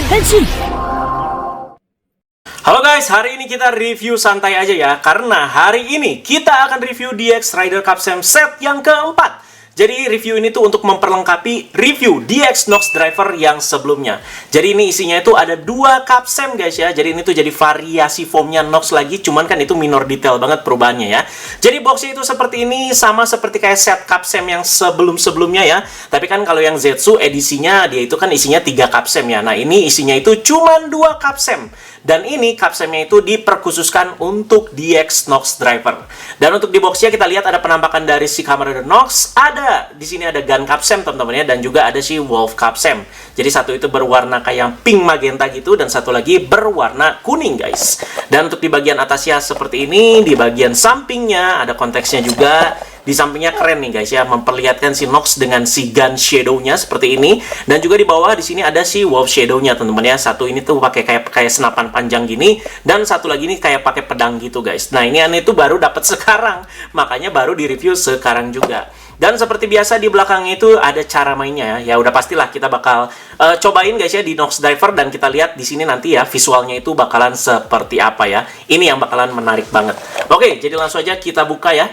Henshin! Halo guys, hari ini kita review santai aja ya. Karena hari ini kita akan review DX Rider Capsem set yang keempat. Jadi review ini tuh untuk memperlengkapi review DX Nox Driver yang sebelumnya. Jadi ini isinya itu ada 2 Capsem guys ya. Jadi ini tuh jadi variasi foamnya Nox lagi. Cuman kan itu minor detail banget perubahannya ya. Jadi boxnya itu seperti ini. Sama seperti kayak set Capsem yang sebelum-sebelumnya ya. Tapi kan kalau yang Zetsu edisinya dia itu kan isinya 3 Capsem ya. Nah ini isinya itu cuman 2 Capsem. Dan ini Capsemnya itu diperkhususkan untuk DX Nox Driver. Dan untuk di boxnya kita lihat ada penampakan dari si Kamen Rider Nox. Di sini ada Gun Capsem teman-teman ya, dan juga ada si Wolf Capsem. Jadi satu itu berwarna kayak pink magenta gitu, dan satu lagi berwarna kuning guys. Dan untuk di bagian atasnya seperti ini, di bagian sampingnya ada konteksnya juga. Di sampingnya keren nih guys ya, memperlihatkan si Nox dengan si Gun Shadow-nya seperti ini. Dan juga di bawah di sini ada si Wolf Shadow-nya teman-teman ya. Satu ini tuh pakai kayak senapan panjang gini, dan satu lagi ini kayak pakai pedang gitu guys. Nah ini aneh itu baru dapat sekarang, makanya baru di review sekarang juga. Dan seperti biasa di belakangnya itu ada cara mainnya ya. Ya udah pastilah kita bakal cobain guys ya di Nox Driver, dan kita lihat di sini nanti ya visualnya itu bakalan seperti apa ya. Ini yang bakalan menarik banget. Oke, jadi langsung aja kita buka ya.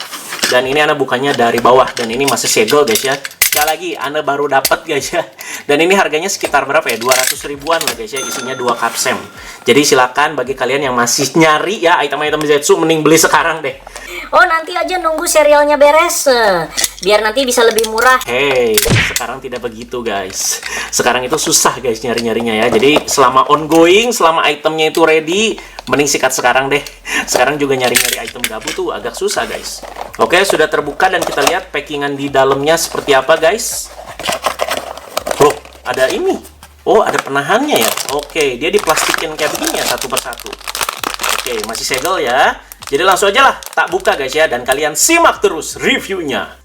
Dan ini Ana bukanya dari bawah, dan ini masih segel guys ya. Sekali lagi Ana baru dapat guys ya. Dan ini harganya sekitar berapa ya? 200 ribuan lah guys ya, isinya 2 Capsem. Jadi silakan bagi kalian yang masih nyari ya item-item Zetsu, mending beli sekarang deh. Oh, nanti aja nunggu serialnya beres, biar nanti bisa lebih murah. Hey, sekarang tidak begitu guys. Sekarang itu susah guys nyari-nyarinya ya. Jadi selama ongoing, selama itemnya itu ready, mending sikat sekarang deh. Sekarang juga nyari-nyari item gabu tuh agak susah guys. Oke, sudah terbuka dan kita lihat packingan di dalamnya seperti apa guys. Loh, ada ini. Oh, ada penahannya ya. Oke, dia diplastikin kayak begini ya, satu persatu. Oke, masih segel ya. Jadi langsung aja lah, tak buka guys ya. Dan kalian simak terus reviewnya.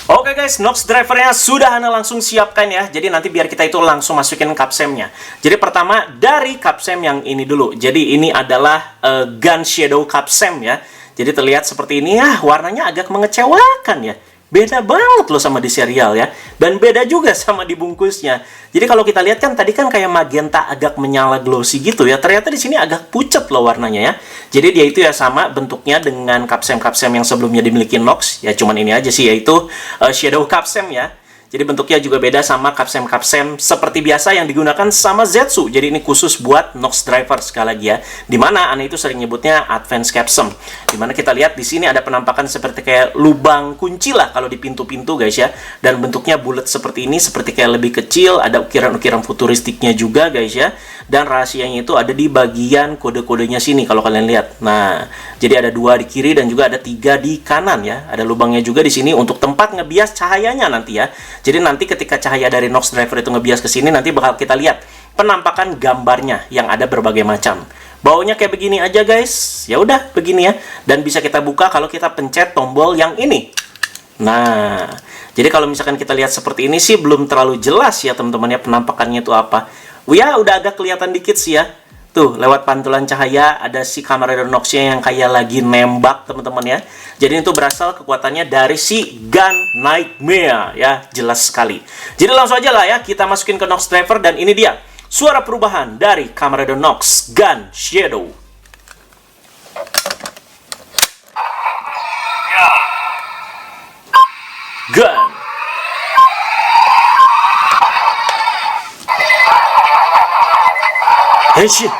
Oke guys, Nox Drivernya sudah Ana langsung siapkan ya. Jadi nanti biar kita itu langsung masukin Capsemnya. Jadi pertama dari Capsem yang ini dulu. Jadi ini adalah Gun Shadow Capsem ya. Jadi terlihat seperti ini ya, warnanya agak mengecewakan ya. Beda banget loh sama di serial ya. Dan beda juga sama di bungkusnya. Jadi kalau kita lihat kan tadi kan kayak magenta agak menyala glossy gitu ya. Ternyata di sini agak pucat loh warnanya ya. Jadi dia itu ya sama bentuknya dengan Capsem-Capsem yang sebelumnya dimiliki Nox. Ya cuman ini aja sih, yaitu Shadow Capsem ya. Jadi bentuknya juga beda sama Capsem-Capsem seperti biasa yang digunakan sama Zetsu. Jadi ini khusus buat Nox Driver sekali lagi ya. Dimana Ana itu sering nyebutnya Advance Capsem. Dimana kita lihat di sini ada penampakan seperti kayak lubang kunci lah kalau di pintu-pintu guys ya. Dan bentuknya bulat seperti ini, seperti kayak lebih kecil. Ada ukiran-ukiran futuristiknya juga guys ya. Dan rahasianya itu ada di bagian kode-kodenya sini kalau kalian lihat. Nah, jadi ada 2 di kiri dan juga ada 3 di kanan ya. Ada lubangnya juga di sini untuk tempat ngebias cahayanya nanti ya. Jadi nanti ketika cahaya dari Nox Driver itu ngebias ke sini, nanti bakal kita lihat penampakan gambarnya yang ada berbagai macam. Baunya kayak begini aja guys. Ya udah begini ya. Dan bisa kita buka kalau kita pencet tombol yang ini. Nah, jadi kalau misalkan kita lihat seperti ini sih belum terlalu jelas ya teman-teman ya penampakannya itu apa. Ya udah agak kelihatan dikit sih ya. Tuh, lewat pantulan cahaya ada si Kamen Rider Nox-nya yang kayak lagi nembak teman-teman ya. Jadi itu berasal kekuatannya dari si Gun Nightmare ya, jelas sekali. Jadi langsung aja lah ya, kita masukin ke Nox Driver, dan ini dia suara perubahan dari Kamen Rider Nox Gun Shadow. Gun. Henshin.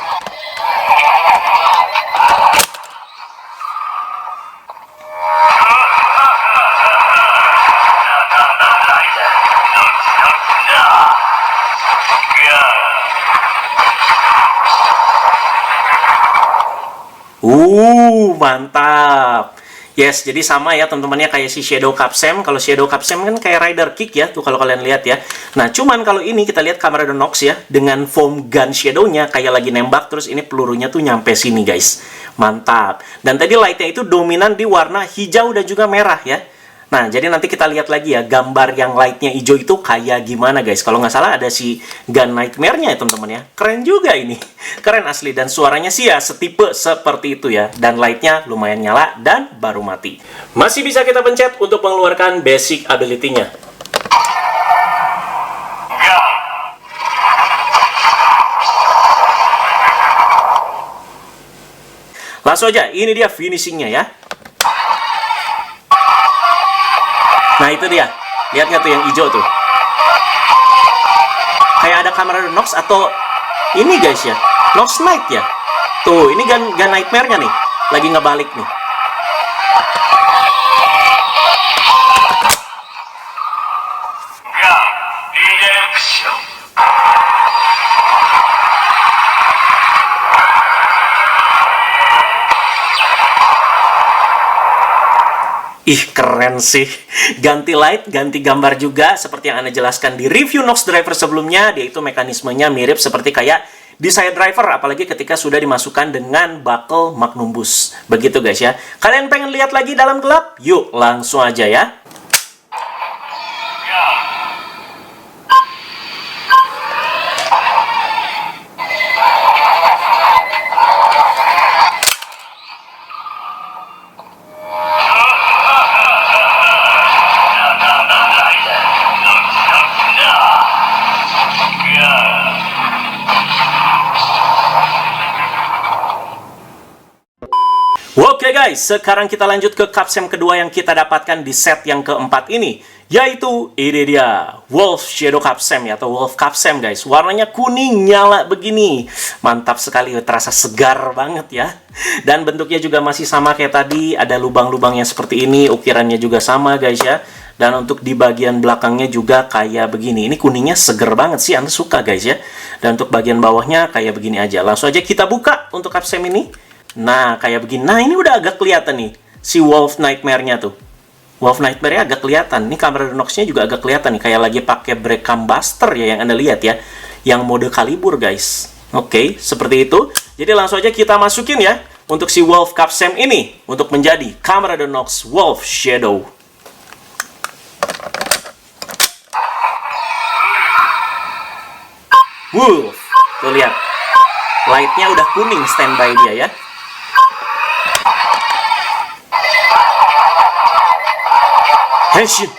Mantap. Yes, jadi sama ya teman-temannya kayak si Shadow Capsem. Kalau Shadow Capsem kan kayak Rider Kick ya, tuh kalau kalian lihat ya. Nah, cuman kalau ini kita lihat Kamen Rider Nox ya, dengan foam gun shadow-nya kayak lagi nembak, terus ini pelurunya tuh nyampe sini guys. Mantap. Dan tadi light-nya itu dominan di warna hijau dan juga merah ya. Nah, jadi nanti kita lihat lagi ya, gambar yang light-nya hijau itu kayak gimana guys. Kalau nggak salah ada si Gun Nightmare-nya ya teman-teman ya. Keren juga ini. Keren asli. Dan suaranya sih ya setipe seperti itu ya. Dan light-nya lumayan nyala dan baru mati. Masih bisa kita pencet untuk mengeluarkan basic ability-nya. Langsung aja, ini dia finishingnya ya. Nah itu dia, lihat nggak tuh yang hijau tuh? Kayak ada kamera Nox atau ini guys ya, Nox Knight ya. Tuh, ini gun Nightmare-nya nih, lagi ngebalik nih. Ih, keren sih. Ganti light, ganti gambar juga. Seperti yang Anda jelaskan di review Nox Driver sebelumnya, dia itu mekanismenya mirip seperti kayak di Side Driver, apalagi ketika sudah dimasukkan dengan buckle Magnum Boost. Begitu guys ya. Kalian pengen lihat lagi dalam gelap? Yuk, langsung aja ya. Oke guys, sekarang kita lanjut ke Capsem kedua yang kita dapatkan di set yang keempat ini. Yaitu, ini dia, Wolf Shadow Capsem ya, atau Wolf Capsem guys. Warnanya kuning, nyala begini. Mantap sekali, terasa segar banget ya. Dan bentuknya juga masih sama kayak tadi, ada lubang-lubangnya seperti ini, ukirannya juga sama guys ya. Dan untuk di bagian belakangnya juga kayak begini. Ini kuningnya seger banget sih, Anda suka guys ya. Dan untuk bagian bawahnya kayak begini aja. Langsung aja kita buka untuk Capsem ini. Nah, kayak begini. Nah, ini udah agak kelihatan nih, si Wolf Nightmare-nya tuh. Wolf Nightmare-nya agak kelihatan. Ini kamera Nox-nya juga agak kelihatan nih, kayak lagi pakai Breakcam Buster ya, yang Anda lihat ya. Yang mode kalibur, guys. Oke, seperti itu. Jadi langsung aja kita masukin ya, untuk si Wolf Capsem ini, untuk menjadi kamera Nox Wolf Shadow. Wolf. Tuh lihat. Light-nya udah kuning standby dia ya. Henshin.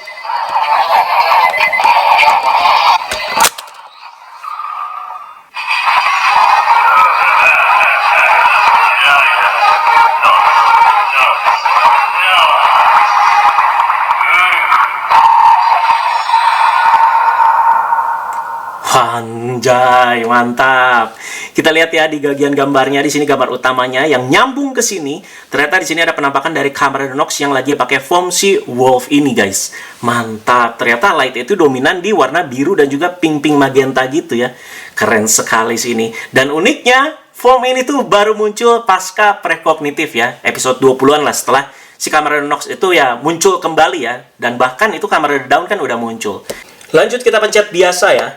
Anjay, mantap. Kita lihat ya di bagian gambarnya, di sini gambar utamanya yang nyambung ke sini. Ternyata di sini ada penampakan dari kamera Nox yang lagi pakai foam si Wolf ini, guys. Mantap. Ternyata light itu dominan di warna biru dan juga pink-pink magenta gitu ya. Keren sekali sini. Dan uniknya, foam ini tuh baru muncul pasca prekognitif ya. Episode 20-an lah, setelah si kamera Nox itu ya muncul kembali ya. Dan bahkan itu kamera Down kan udah muncul. Lanjut kita pencet biasa ya.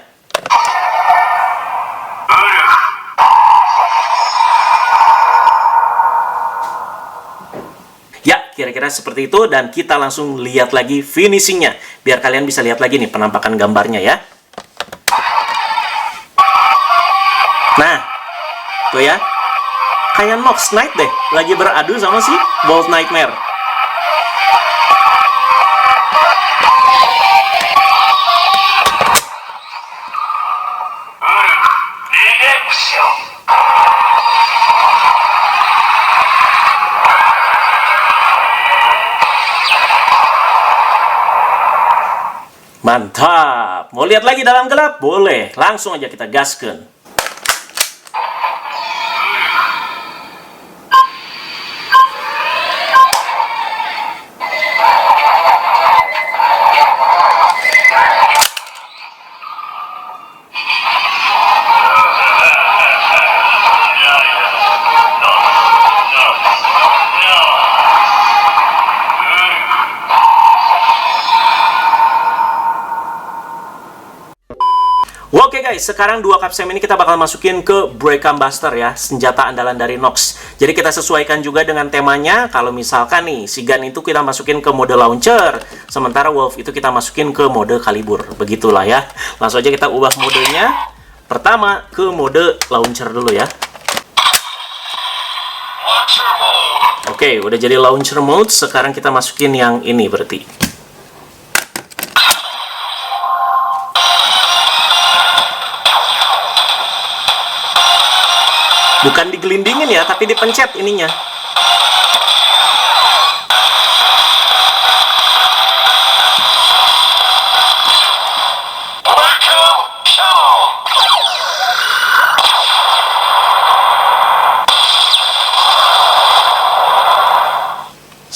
Ya, kira-kira seperti itu. Dan kita langsung lihat lagi finishingnya, biar kalian bisa lihat lagi nih penampakan gambarnya ya. Nah, tuh ya, kayak Nox Knight deh, lagi beradu sama si Wolf Nightmare. Mantap. Mau lihat lagi dalam gelap? Boleh. Langsung aja kita gaskan. Oke guys, sekarang dua Capsem ini kita bakal masukin ke Breakcam Buster ya, senjata andalan dari Nox. Jadi kita sesuaikan juga dengan temanya. Kalau misalkan nih, si gun itu kita masukin ke mode launcher, sementara Wolf itu kita masukin ke mode kalibur. Begitulah ya. Langsung aja kita ubah modenya. Pertama ke mode launcher dulu ya. Oke, udah jadi launcher mode. Sekarang kita masukin yang ini berarti. Bukan digelindingin ya, tapi dipencet ininya.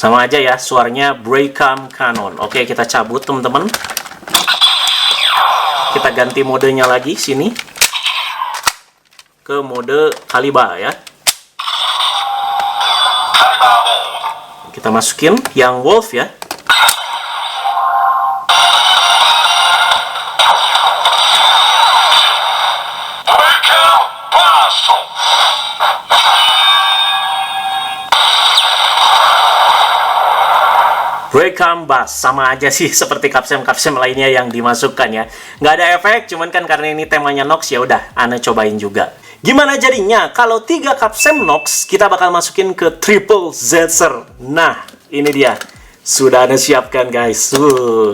Sama aja ya, suaranya Braycam Cannon. Oke, kita cabut teman-teman. Kita ganti modenya lagi sini. Ke mode Kaliba ya. Kita masukin yang Wolf ya. Braycam Bass, sama aja sih seperti kapsem-kapsem lainnya yang dimasukkan ya. Nggak ada efek, cuman kan karena ini temanya Nox ya udah, Ane cobain juga. Gimana jadinya? Kalau 3 kapsem Nox, kita bakal masukin ke Triple Zetser. Nah, ini dia. Sudah Ane siapkan guys.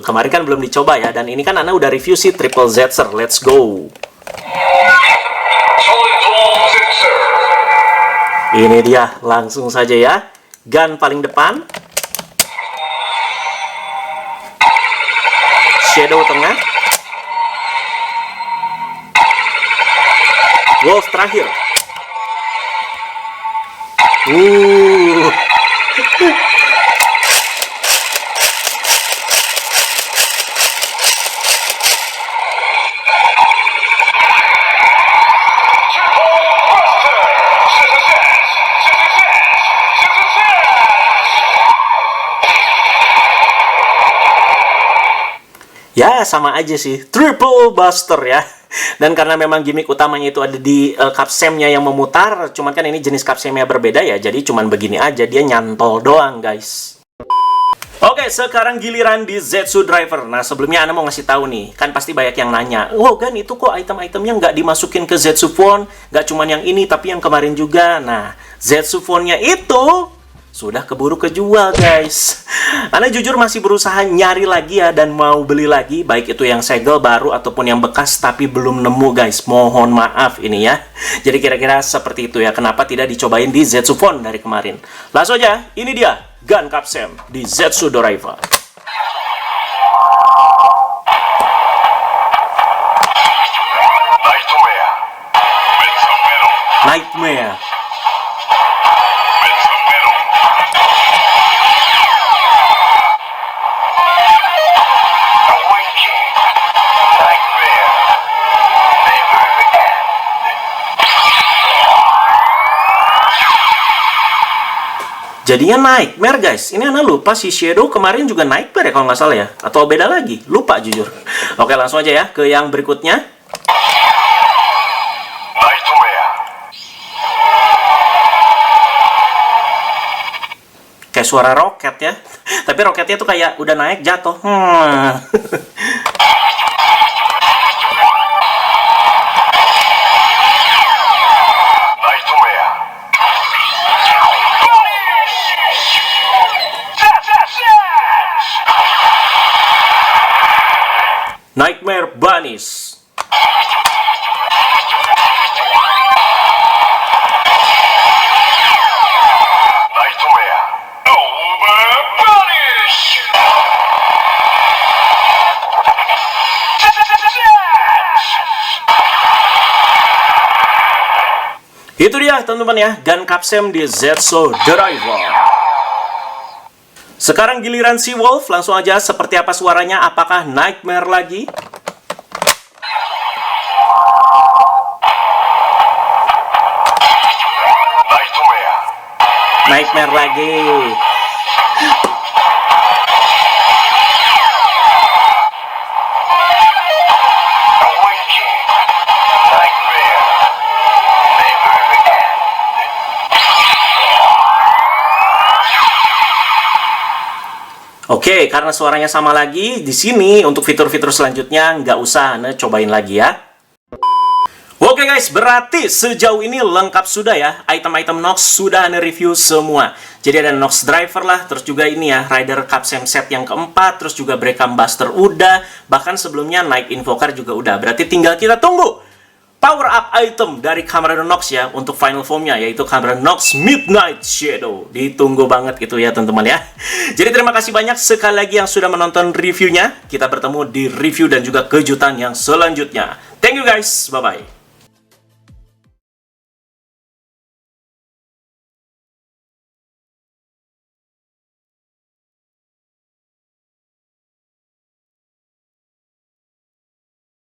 Kemarin kan belum dicoba ya, dan ini kan Ane udah review sih Triple Zetser. Let's go. Ini dia, langsung saja ya. Gun paling depan. Shadow tengah. Wolf terakhir. Ya, sama aja sih. Triple Buster ya. Dan karena memang gimmick utamanya itu ada di kapsemnya yang memutar, cuman kan ini jenis kapsemnya berbeda ya, jadi cuman begini aja, dia nyantol doang, guys. Oke, sekarang giliran di Zetsu Driver. Nah, sebelumnya Ana mau ngasih tahu nih, kan pasti banyak yang nanya, "Oh, Gan, itu kok item-itemnya nggak dimasukin ke Zetsu Phone? Nggak cuman yang ini, tapi yang kemarin juga." Nah, Zetsu Phone-nya itu sudah keburu kejual, guys. Ana jujur masih berusaha nyari lagi ya, dan mau beli lagi, baik itu yang segel baru ataupun yang bekas, tapi belum nemu, guys. Mohon maaf ini ya. Jadi kira-kira seperti itu ya, kenapa tidak dicobain di Zetsu Phone dari kemarin. Langsung aja, ini dia Gun Kapsem di Zetsu Driver. Nightmare. Jadinya Nightmare, guys. Ini Ana lupa si Shadow kemarin juga Nightmare ya kalau nggak salah ya. Atau beda lagi. Lupa jujur. Oke, langsung aja ya ke yang berikutnya. Kayak suara roket ya. Tapi roketnya tuh kayak udah naik jatuh. Nightmare Bunnies. Itu dia teman-teman ya, Gun Kapsem di Zetsu Driver. Sekarang giliran si Wolf, langsung aja seperti apa suaranya, apakah Nightmare lagi? Nightmare lagi. Oke, karena suaranya sama lagi, di sini untuk fitur-fitur selanjutnya nggak usah Anda cobain lagi ya. Oke guys, berarti sejauh ini lengkap sudah ya. Item-item Nox sudah Anda review semua. Jadi ada Nox Driver lah, terus juga ini ya, Rider Kapsem set yang keempat, terus juga Braycam Buster udah, bahkan sebelumnya Night Invoker juga udah. Berarti tinggal kita tunggu power up item dari Cameron Nox ya untuk final formnya, yaitu Cameron Nox Midnight Shadow. Ditunggu banget itu ya teman-teman ya. Jadi terima kasih banyak sekali lagi yang sudah menonton reviewnya. Kita bertemu di review dan juga kejutan yang selanjutnya. Thank you guys, bye bye.